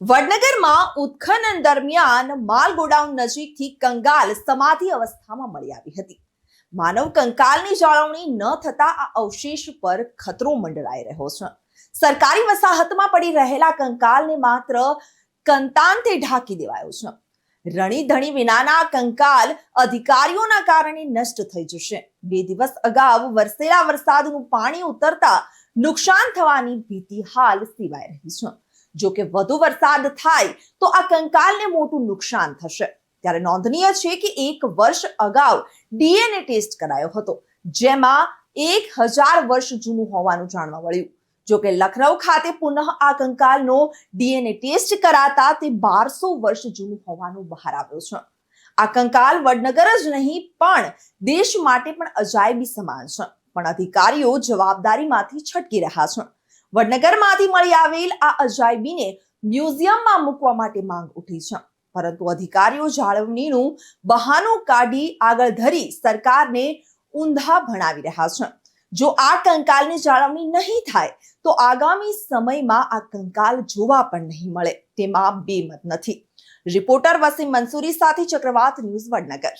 વડનગરમાં ઉત્ખનન દરમિયાન માલ ગોડાઉન નજીકથી કંકાલ સમાધિ અવસ્થામાં મળી આવી હતી. માનવ કંકાલની જાળવણી ન થતા આ અવશેષ પર ખતરો મંડરાઈ રહ્યો છે. સરકારી વસાહતમાં પડી રહેલા કંકાલને માત્ર કંતાનથી ઢાંકી દેવાયો છે. રણી ધણી વિનાના કંકાલ અધિકારીઓના કારણે નષ્ટ થઈ જશે. 2 દિવસ અગાઉ વરસેલા વરસાદનું પાણી ઉતરતા નુકસાન થવાની ભીતિ હાલ સેવાઈ રહી છે. જો કે વધુ વરસાદ થાય તો આ કંકાલને મોટું નુકસાન થશે. ત્યારે નોંધનીય છે કે 1 વર્ષ અગાઉ ડીએનએ ટેસ્ટ કરાયો હતો, જેમાં 1000 વર્ષ જૂનું હોવાનું જાણવા મળ્યું. જો કે લખનઉ ખાતે પુનઃ આ કંકાલનો ડીએનએ ટેસ્ટ કરાતા તે 1200 વર્ષ જૂનું હોવાનું બહાર આવ્યું છે. આ કંકાલ વડનગર જ નહીં પણ દેશ માટે પણ અજાયબી સમાન છે, પણ અધિકારીઓ જવાબદારીમાંથી છટકી રહ્યા છે. વડનગરમાંથી મળી આવેલ આ અજાયબીને મ્યુઝિયમમાં મૂકવા માટે માંગ ઉઠી છે, પરંતુ અધિકારીઓ જાળવણીનું બહાનું કાઢી આગળ ધરી સરકારને ઊંધા ભણાવી રહ્યા છે. જો આ કંકાલની જાળવણી નહીં થાય તો આગામી સમયમાં આ કંકાલ જોવા પણ નહીં મળે તેમાં બેમત નથી. રિપોર્ટર વસીમ મંસૂરી સાથે ચક્રવાત ન્યૂઝ, વડનગર.